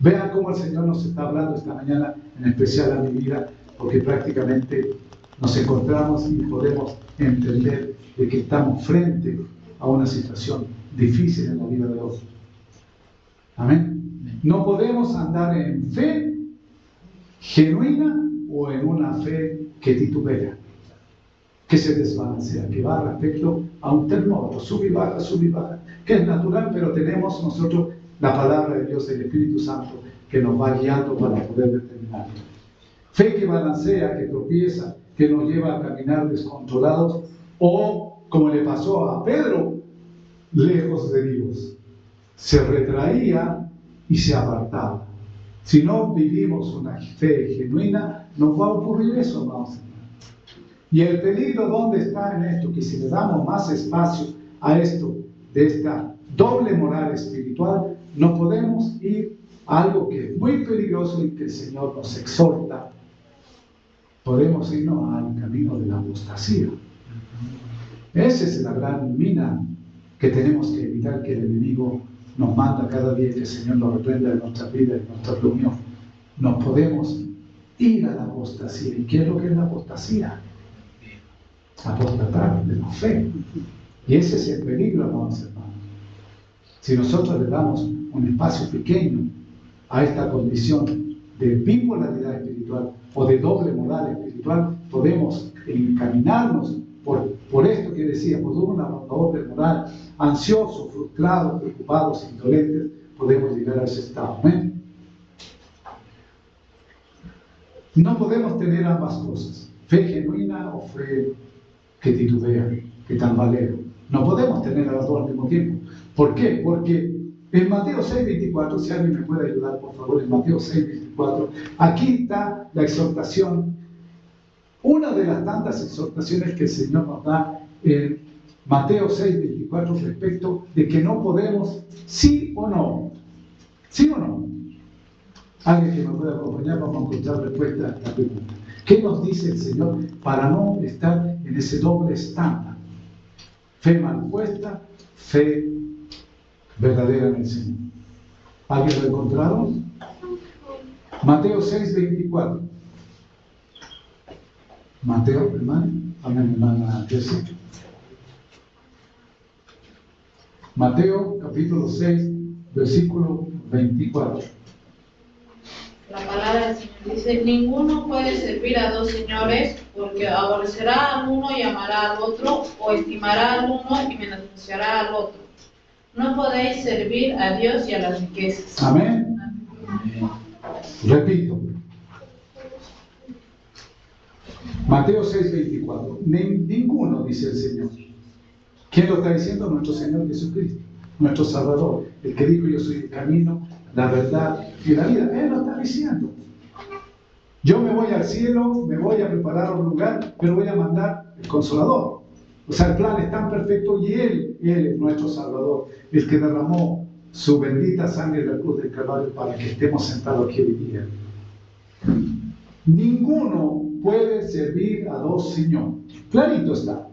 Vean cómo el Señor nos está hablando esta mañana, en especial a mi vida, porque prácticamente nos encontramos y podemos entender de que estamos frente a una situación difícil en la vida de otros. Amén. No podemos andar en fe genuina o en una fe que titubea, que se desbalancea, que va respecto a un termómetro, sube y baja, que es natural, pero tenemos nosotros la palabra de Dios, el Espíritu Santo, que nos va guiando para poder determinarlo. Fe que balancea, que tropieza, que nos lleva a caminar descontrolados, o, como le pasó a Pedro, lejos de Dios. Se retraía y se apartaba. Si no vivimos una fe genuina, nos va a ocurrir eso, hermanos. Y el peligro, ¿dónde está en esto? Que si le damos más espacio a esto, de esta doble moral espiritual, no podemos ir a algo que es muy peligroso y que el Señor nos exhorta. Podemos irnos al camino de la apostasía. Esa es la gran mina que tenemos que evitar, que el enemigo nos manda cada día, que el Señor nos reprenda en nuestra vida, en nuestra reunión. No podemos ir a la apostasía. ¿Y qué es lo que es la apostasía? Apostatar de la fe. Y ese es el peligro, hermanos. Si nosotros le damos un espacio pequeño a esta condición de bipolaridad espiritual o de doble moral espiritual, podemos encaminarnos por esto que decía, por una doble moral, ansiosos, frustrados, preocupados, indolentes, podemos llegar a ese estado. ¿Amén? No podemos tener ambas cosas, fe genuina o fe que titubea, que tambalea. No podemos tener a las dos al mismo tiempo. ¿Por qué? Porque en Mateo 6:24, si alguien me puede ayudar, por favor, en Mateo 6:24, aquí está la exhortación, una de las tantas exhortaciones que el Señor nos da en Mateo 6:24 respecto de que no podemos, sí o no. ¿Sí o no? Alguien que me pueda acompañar, vamos a encontrar respuesta a esta pregunta. ¿Qué nos dice el Señor para no estar en ese doble estándar? Fe mal puesta, fe verdadera en el Señor. ¿Alguien lo encontraron? Mateo 6:24. Mateo, hermano, amén, hermana Jesús. Mateo, capítulo 6, versículo 24. La palabra del Señor dice: ninguno puede servir a dos señores, porque aborrecerá al uno y amará al otro, o estimará al uno y menospreciará al otro. No podéis servir a Dios y a las riquezas. Amén. Amén. Repito. Mateo 6:24. Ninguno, dice el Señor. ¿Quién lo está diciendo? Nuestro Señor Jesucristo, nuestro Salvador, el que dijo: yo soy el camino, la verdad y la vida. Él lo está diciendo. Yo me voy al cielo, me voy a preparar un lugar, pero voy a mandar el Consolador. O sea, el plan es tan perfecto y Él es nuestro Salvador, el que derramó su bendita sangre en la cruz del Calvario para que estemos sentados aquí hoy día. Ninguno puede servir a dos señores. Clarito está.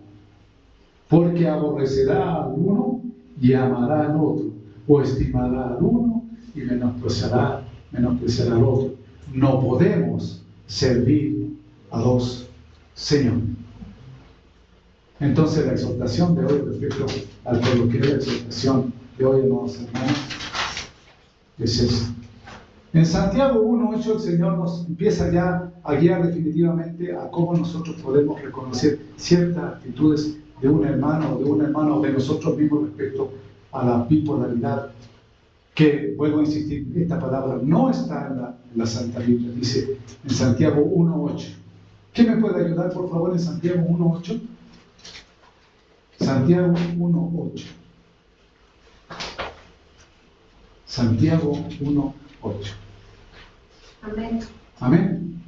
porque aborrecerá al uno y amará al otro, o estimará al uno y menospreciará al otro. No podemos servir a dos señores. Entonces la exhortación de hoy respecto al coloquio de la exhortación de hoy, amados hermanos, es eso. En Santiago 1:8 el Señor nos empieza ya a guiar definitivamente a cómo nosotros podemos reconocer ciertas actitudes de un hermano o de nosotros mismos respecto a la bipolaridad, que, vuelvo a insistir, esta palabra no está en la Santa Biblia. Dice en Santiago 1:8. ¿Quién me puede ayudar, por favor, en Santiago 1:8? Santiago 1:8. Santiago 1:8. Amén. Amén.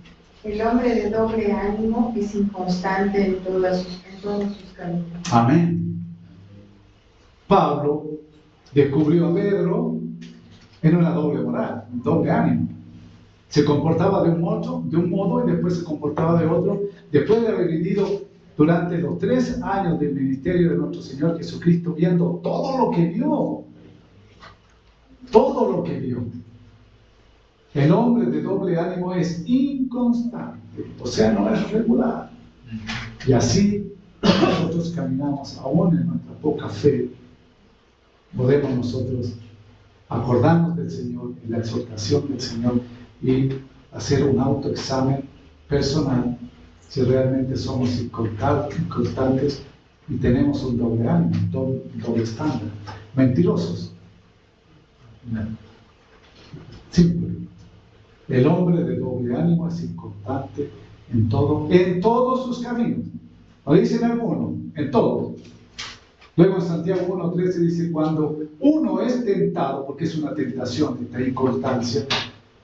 El hombre de doble ánimo es inconstante en todos sus caminos. Amén. Pablo descubrió a Pedro en una doble moral, un doble ánimo. Se comportaba de un modo y después se comportaba de otro. Después de haber vivido durante los 3 años del ministerio de nuestro Señor Jesucristo, viendo todo lo que vio, el hombre de doble ánimo es inconstante, o sea, no es regular. Y así nosotros caminamos aún en nuestra poca fe. Podemos nosotros acordarnos del Señor, en la exhortación del Señor, y hacer un autoexamen personal si realmente somos inconstantes y tenemos un doble ánimo, un doble estándar. Mentirosos. Simple. El hombre de doble ánimo es inconstante en todos sus caminos. ¿Lo dicen algunos? En todos. Luego en Santiago 1:13 dice, cuando uno es tentado, porque es una tentación, esta inconstancia,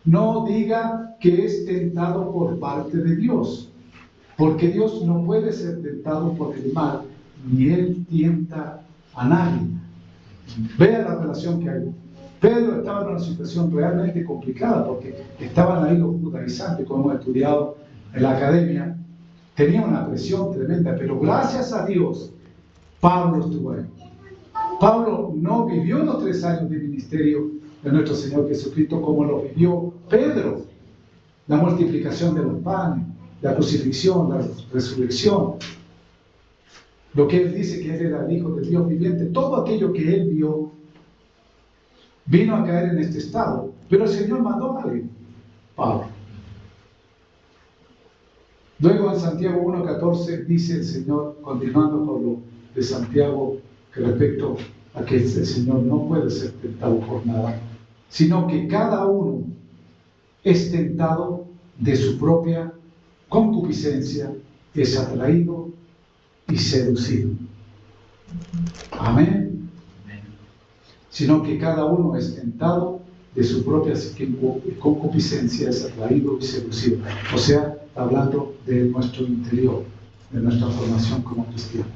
no diga que es tentado por parte de Dios, porque Dios no puede ser tentado por el mal, ni Él tienta a nadie. Vea la relación que hay. Pedro estaba en una situación realmente complicada, porque estaban ahí los judaizantes, como hemos estudiado en la academia. Tenía una presión tremenda, pero gracias a Dios, Pablo estuvo ahí. Pablo no vivió los 3 años de ministerio de nuestro Señor Jesucristo como lo vivió Pedro. La multiplicación de los panes, la crucifixión, la resurrección. Lo que él dice que él era el Hijo del Dios viviente, todo aquello que él vio, vino a caer en este estado. Pero el Señor mandó a alguien, Pablo. Luego en Santiago 1:14 dice el Señor, continuando con lo de Santiago, que respecto a que el Señor no puede ser tentado por nada, sino que cada uno es tentado de su propia concupiscencia, es atraído y seducido. Amén. Sino que cada uno es tentado de su propia concupiscencia, es atraído y seducido. O sea, hablando de nuestro interior, de nuestra formación como cristianos.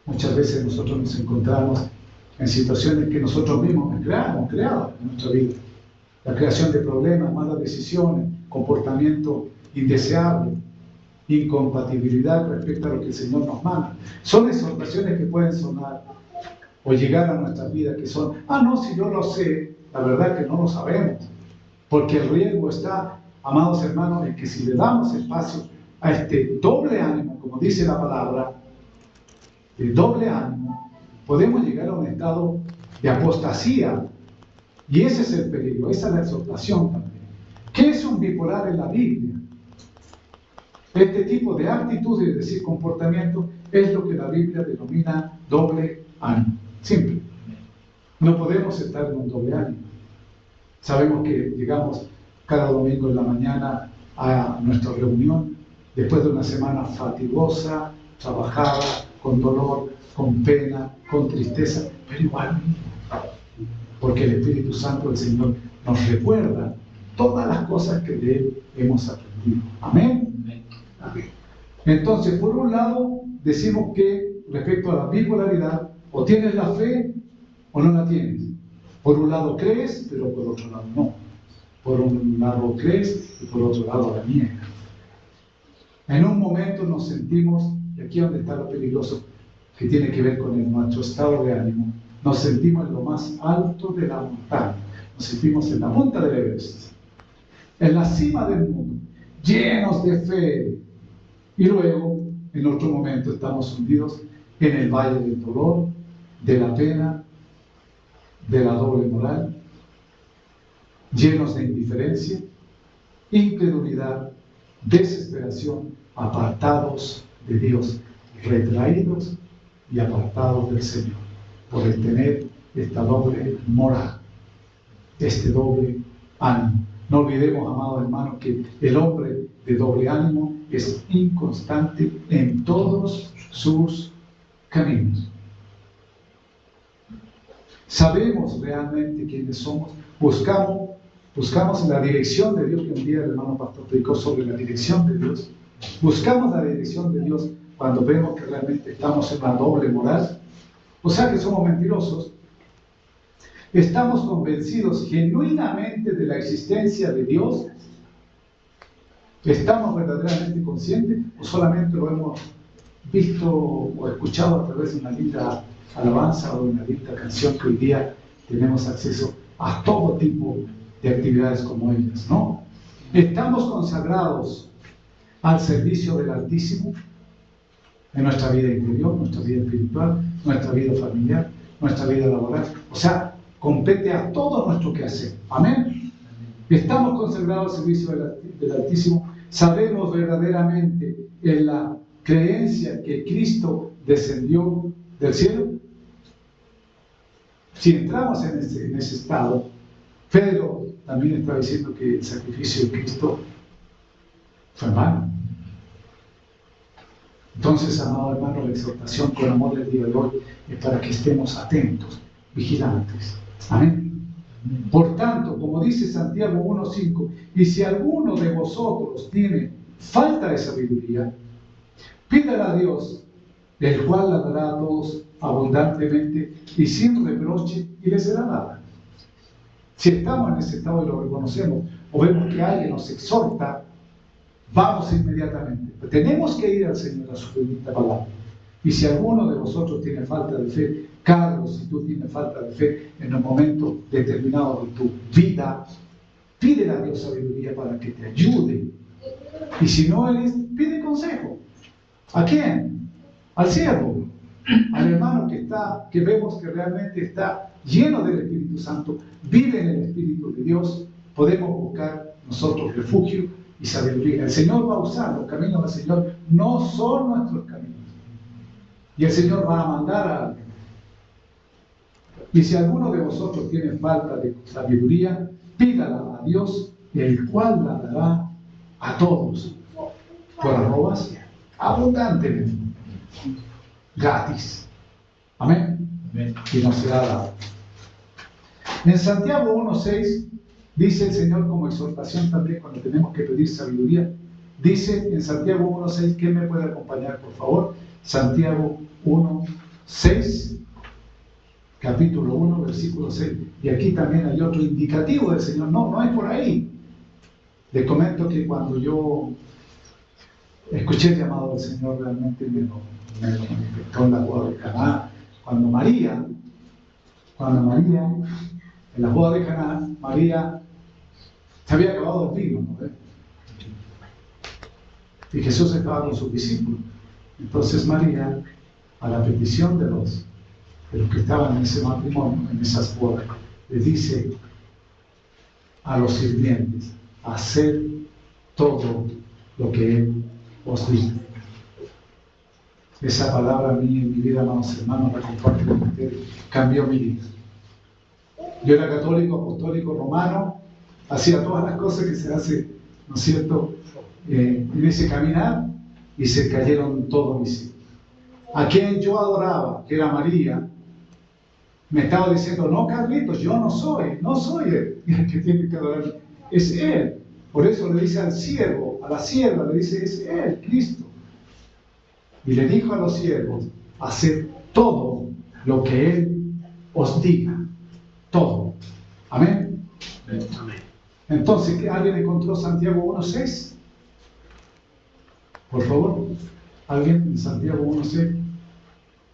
Muchas veces nosotros nos encontramos en situaciones que nosotros mismos hemos creado en nuestra vida. La creación de problemas, malas decisiones, comportamiento indeseable, incompatibilidad respecto a lo que el Señor nos manda. Son exhortaciones que pueden sonar o llegar a nuestra vida que son, no, si yo lo sé, la verdad es que no lo sabemos. Porque el riesgo está, amados hermanos, en que si le damos espacio a este doble ánimo, como dice la palabra, de doble ánimo, podemos llegar a un estado de apostasía. Y ese es el peligro, esa es la exhortación también. ¿Qué es un bipolar en la Biblia? Este tipo de actitud, es decir, comportamiento, es lo que la Biblia denomina doble ánimo. Simple. No podemos estar en un doble ánimo. Sabemos que llegamos cada domingo en la mañana a nuestra reunión, después de una semana fatigosa, trabajada, con dolor, con pena, con tristeza, pero igual, porque el Espíritu Santo del Señor nos recuerda todas las cosas que de Él hemos aprendido. Amén. Amén. Entonces, por un lado, decimos que respecto a la bipolaridad, o tienes la fe o no la tienes. Por un lado crees, pero por otro lado no. Por un lado crees y por otro lado la niegas. En un momento nos sentimos, y aquí es donde está lo peligroso, que tiene que ver con nuestro estado de ánimo. Nos sentimos en lo más alto de la montaña, nos sentimos en la punta del Everest, en la cima del mundo, llenos de fe, y luego, en otro momento, estamos hundidos en el valle del dolor, de la pena, de la doble moral, llenos de indiferencia, incredulidad, desesperación, apartados de Dios, retraídos y apartados del Señor, por el tener esta doble moral, este doble ánimo. No olvidemos, amados hermanos, que el hombre de doble ánimo es inconstante en todos sus caminos. Sabemos realmente quiénes somos, buscamos la dirección de Dios, que un día el hermano pastor predicó sobre la dirección de Dios. Buscamos la dirección de Dios cuando vemos que realmente estamos en una doble moral, o sea que somos mentirosos. Estamos convencidos genuinamente de la existencia de Dios. ¿Estamos verdaderamente conscientes o solamente lo hemos visto o escuchado a través de una linda alabanza o de una linda canción que hoy día tenemos acceso a todo tipo de actividades como ellas, ¿no? Estamos consagrados al servicio del Altísimo en nuestra vida interior, nuestra vida espiritual, nuestra vida familiar, nuestra vida laboral. O sea, compete a todo nuestro quehacer. Amén. Estamos consagrados al servicio del Altísimo. Sabemos verdaderamente en la creencia que Cristo descendió del cielo. Si entramos en ese estado, Pedro también está diciendo que el sacrificio de Cristo fue en vano. Entonces, amado hermano, la exhortación con amor del día de hoy es para que estemos atentos, vigilantes. Amén. Por tanto, como dice Santiago 1:5, y si alguno de vosotros tiene falta de sabiduría, pídala a Dios, el cual la dará a todos abundantemente y sin reproche, y le será dada. Si estamos en ese estado y lo reconocemos, o vemos que alguien nos exhorta, vamos inmediatamente. Tenemos que ir al Señor a su bendita palabra. Y si alguno de vosotros tiene falta de fe, Carlos, si tú tienes falta de fe en un momento determinado de tu vida, pídele a Dios sabiduría para que te ayude. Y si no eres, pide consejo. ¿A quién? Al siervo, al hermano que vemos que realmente está lleno del Espíritu Santo, vive en el Espíritu de Dios. Podemos buscar nosotros refugio y sabiduría. El Señor va a usar los caminos del Señor, no son nuestros caminos. Y el Señor va a mandar a alguien. Y si alguno de vosotros tiene falta de sabiduría, pídala a Dios, el cual la dará a todos por arrobas abundantemente, gratis. Amén. Amén. Y nos será dado. En Santiago 1:6 dice el Señor como exhortación también cuando tenemos que pedir sabiduría. Dice en Santiago 1:6, ¿quién me puede acompañar, por favor? Santiago 1:6, capítulo 1, versículo 6. Y aquí también hay otro indicativo del Señor. No hay por ahí. Les comento que cuando yo escuché el llamado del Señor, realmente me afectó en la boda de Caná. Cuando María, en la boda de Caná, María se había acabado el vino, ¿no? Y Jesús estaba con sus discípulos. Entonces María, a la petición de los que estaban en ese matrimonio, en esas bodas, le dice a los sirvientes: haced todo lo que Él os diga. Esa palabra a mí en mi vida, amados hermanos, la comparto con ustedes, cambió mi vida. Yo era católico, apostólico, romano, hacía todas las cosas que se hace, ¿no es cierto?, en ese caminar, y se cayeron todos mis hijos. A quien yo adoraba, que era María, me estaba diciendo: no, Carlitos, yo no soy el que tiene que adorar, es Él. Por eso le dice al siervo, a la sierva, le dice: es Él, Cristo. Y le dijo a los siervos: haced todo lo que Él os diga. Todo. Amén. Amén. Entonces, ¿alguien encontró Santiago 1:6? Por favor, ¿alguien en Santiago 1:6?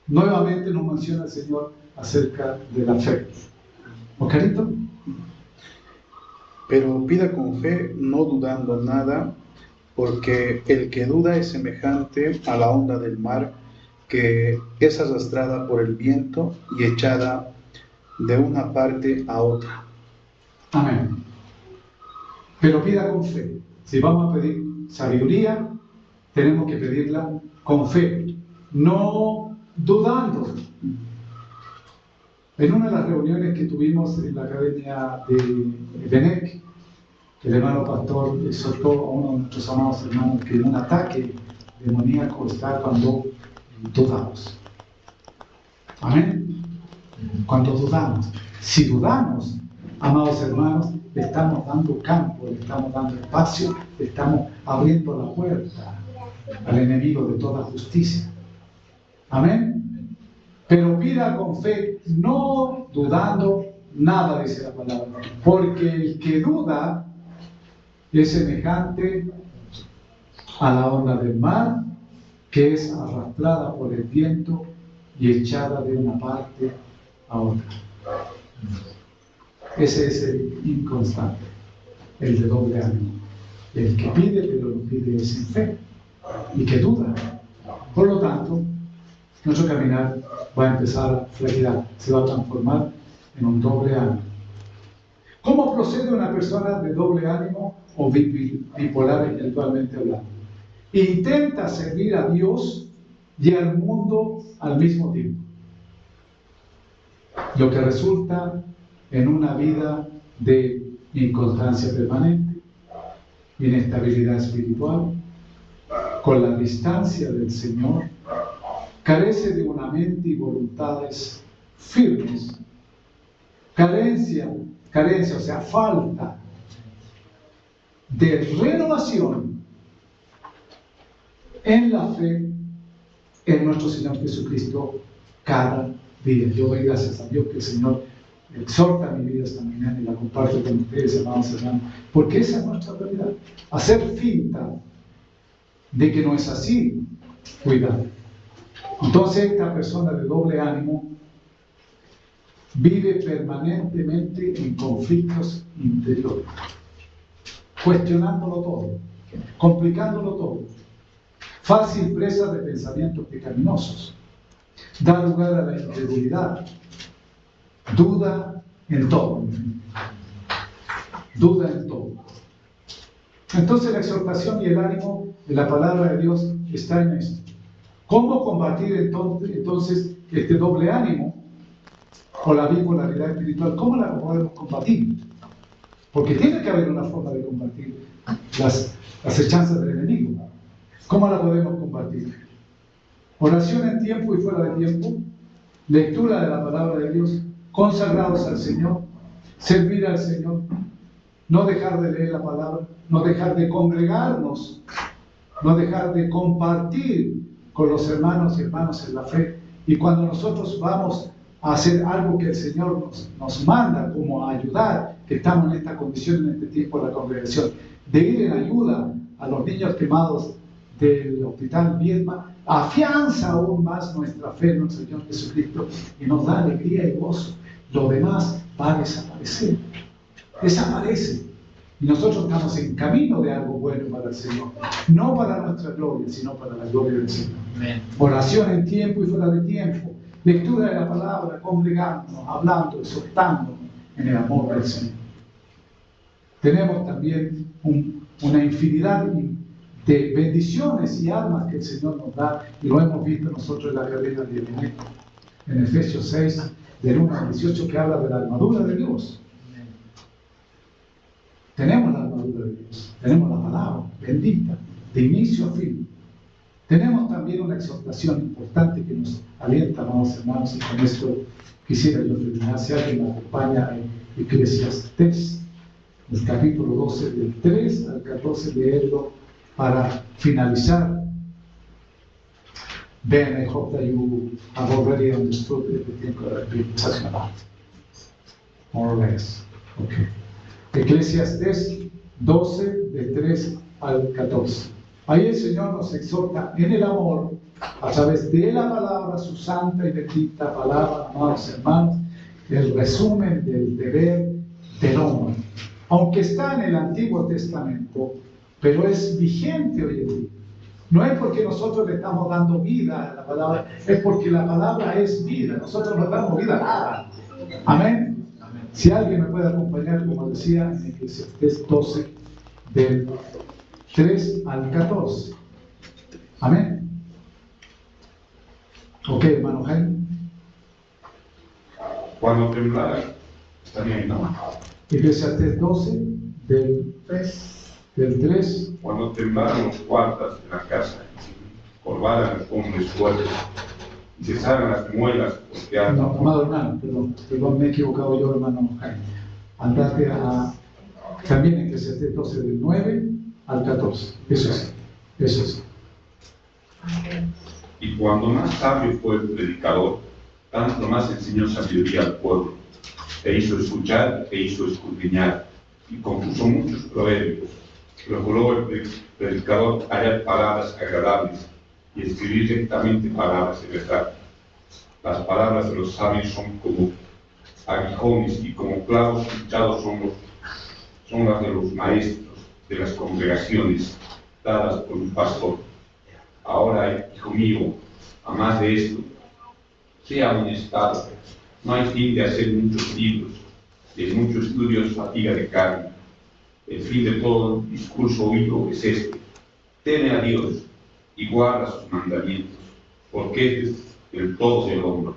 nuevamente nos menciona el Señor acerca de la fe. ¿Oscarito? Pero pida con fe, no dudando nada, porque el que duda es semejante a la onda del mar, que es arrastrada por el viento y echada de una parte a otra. Amén. Pero pida con fe. Si vamos a pedir sabiduría, tenemos que pedirla con fe, no dudando. En una de las reuniones que tuvimos en la academia de Benec, el hermano pastor exhortó a uno de nuestros amados hermanos que un ataque demoníaco está cuando dudamos. Amén. Cuando dudamos. Si dudamos, amados hermanos, le estamos dando campo, le estamos dando espacio, le estamos abriendo la puerta al enemigo de toda justicia. Amén. Pero pida con fe, no dudando nada, dice la palabra, porque el que duda es semejante a la onda del mar, que es arrastrada por el viento y echada de una parte a otra. Ese es el inconstante, el de doble ánimo, el que pide, pero lo pide sin fe, y que duda. Por lo tanto, nuestro caminar va a empezar a flaquear, se va a transformar en un doble ánimo. ¿Cómo procede una persona de doble ánimo o bipolar espiritualmente hablando? Intenta servir a Dios y al mundo al mismo tiempo, lo que resulta en una vida de inconstancia permanente, inestabilidad espiritual, con la distancia del Señor, carece de una mente y voluntades firmes, carencia, o sea, falta de renovación en la fe en nuestro Señor Jesucristo cada día. Yo doy gracias a Dios que el Señor exhorta mi vida esta mañana y la comparto con ustedes, amados hermanos, porque esa es nuestra realidad. Hacer finta de que no es así, cuidado. Entonces esta persona de doble ánimo vive permanentemente en conflictos interiores, cuestionándolo todo, complicándolo todo, fácil presa de pensamientos pecaminosos, da lugar a la incredulidad, duda en todo. Duda en todo. Entonces la exhortación y el ánimo de la palabra de Dios está en esto. ¿Cómo combatir entonces este doble ánimo o la bipolaridad espiritual? ¿Cómo la podemos combatir? Porque tiene que haber una forma de combatir las acechanzas del enemigo. ¿Cómo la podemos combatir? Oración en tiempo y fuera de tiempo, lectura de la palabra de Dios, consagrados al Señor, servir al Señor, no dejar de leer la palabra, no dejar de congregarnos, no dejar de compartir con los hermanos y hermanas en la fe. Y cuando nosotros vamos a hacer algo que el Señor nos manda, como a ayudar, que estamos en esta condición, en este tiempo de la congregación, de ir en ayuda a los niños quemados del hospital Viedma, afianza aún más nuestra fe en nuestro Señor Jesucristo y nos da alegría y gozo. Lo demás va a desaparecer. Desaparece. Y nosotros estamos en camino de algo bueno para el Señor. No para nuestra gloria, sino para la gloria del Señor. Amén. Oración en tiempo y fuera de tiempo. Lectura de la palabra, congregándonos, hablando, exhortándonos en el amor del Señor. Tenemos también una infinidad de bendiciones y armas que el Señor nos da, y lo hemos visto nosotros en la academia de Benec, en Efesios 6, del 1 al 18, que habla de la armadura de Dios. Tenemos la armadura de Dios, tenemos la palabra bendita, de inicio a fin. Tenemos también una exhortación importante que nos alienta, amados hermanos, y con esto quisiera yo terminar. Si alguien me acompaña en Eclesiastés, el capítulo 12, del 3 al 14, leerlo para finalizar. Ben, I hope that you have already understood everything I've been talking about, more or less. Okay. Eclesiastés 12, de 3 al 14. Ahí el Señor nos exhorta en el amor a través de la palabra, su santa y bendita palabra, amados hermanos, el resumen del deber del hombre. Aunque está en el Antiguo Testamento, pero es vigente hoy en día. No es porque nosotros le estamos dando vida a la palabra, es porque la palabra es vida. Nosotros no damos vida a nada. Amén. Si alguien me puede acompañar, como decía en Eclesiastés 12, del 3 al 14. Amén. Ok, hermano Jaime. Cuando temblara, estaría en la mano. Eclesiastés 12, del 3. Cuando temblaran los guardas de la casa, y se corvaran los hombres fuertes, y cesaran las muelas, porque No, amado hermano, perdón, me he equivocado yo, hermano Jaime. Andate a también en Eclesiastés 12, del 9 al 14. Eso es. Y cuando más sabio fue el predicador, tanto más enseñó sabiduría al pueblo, e hizo escuchar, e hizo escudriñar, y compuso muchos proverbios. Procuró el predicador hallar palabras agradables y escribir rectamente palabras de verdad. Las palabras de los sabios son como aguijones y como clavos hinchados son las de los maestros de las congregaciones dadas por un pastor. Ahora, hijo mío, a más de esto, sea amonestado. No hay fin de hacer muchos libros, y en muchos estudios fatiga de carne. El fin de todo discurso oído es este: teme a Dios y guarda sus mandamientos, porque este es el todo del hombre.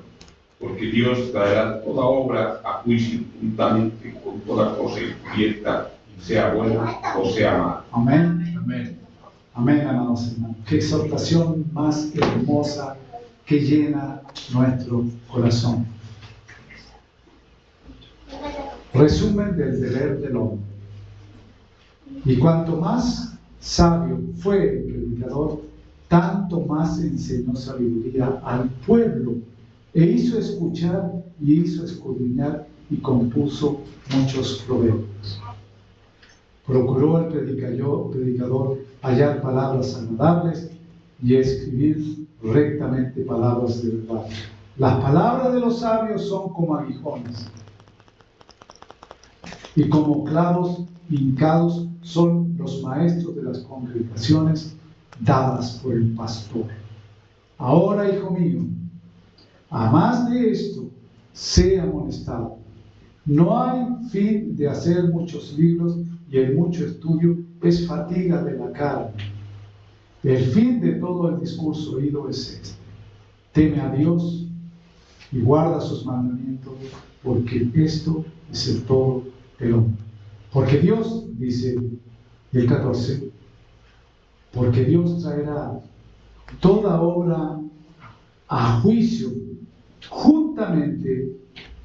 Porque Dios traerá toda obra a juicio juntamente con toda cosa encubierta, sea buena o sea mala. Amén. Amén. Amén, amados hermanos. Qué exhortación más hermosa que llena nuestro corazón. Resumen del deber del hombre. Y cuanto más sabio fue el predicador, tanto más enseñó sabiduría al pueblo, e hizo escuchar y hizo escudriñar y compuso muchos proverbios. Procuró el predicador hallar palabras agradables y escribir rectamente palabras de verdad. Las palabras de los sabios son como aguijones, y como clavos hincados son los maestros de las congregaciones dadas por el pastor. Ahora, hijo mío, a más de esto, sé amonestado. No hay fin de hacer muchos libros, y el mucho estudio es fatiga de la carne. El fin de todo el discurso oído es este: teme a Dios y guarda sus mandamientos, porque esto es el todo del hombre. Porque Dios, dice el 14, porque Dios traerá toda obra a juicio juntamente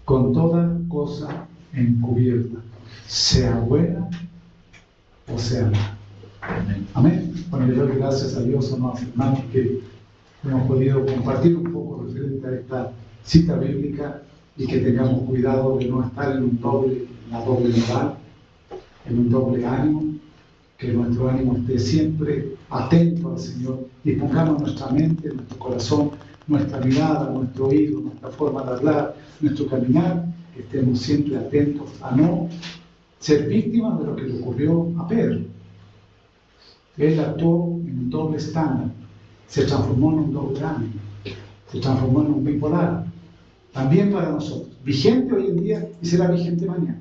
con toda cosa encubierta, sea buena o sea mala. Amén. Bueno, le doy gracias a Dios, amados hermanos, que hemos podido compartir un poco referente a esta cita bíblica, y que tengamos cuidado de no estar en la doble moral, en un doble ánimo, que nuestro ánimo esté siempre atento al Señor, y pongamos nuestra mente, nuestro corazón, nuestra mirada, nuestro oído, nuestra forma de hablar, nuestro caminar, que estemos siempre atentos a no ser víctimas de lo que le ocurrió a Pedro. Él actuó en un doble estándar, se transformó en un doble ánimo, se transformó en un bipolar. También para nosotros, vigente hoy en día y será vigente mañana,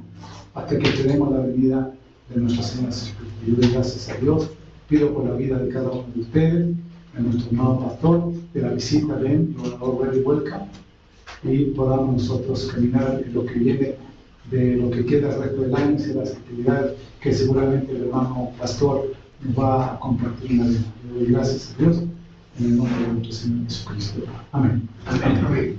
hasta que tenemos la venida de nuestro Señor Jesucristo. Yo doy gracias a Dios, pido por la vida de cada uno de ustedes, de nuestro amado pastor, de la visita de él, very welcome, y podamos nosotros caminar en lo que viene, de lo que queda el resto del año, y las actividades que seguramente el hermano pastor nos va a compartir una vez. Yo doy gracias a Dios en el nombre de nuestro Señor Jesucristo. Amén. Amén.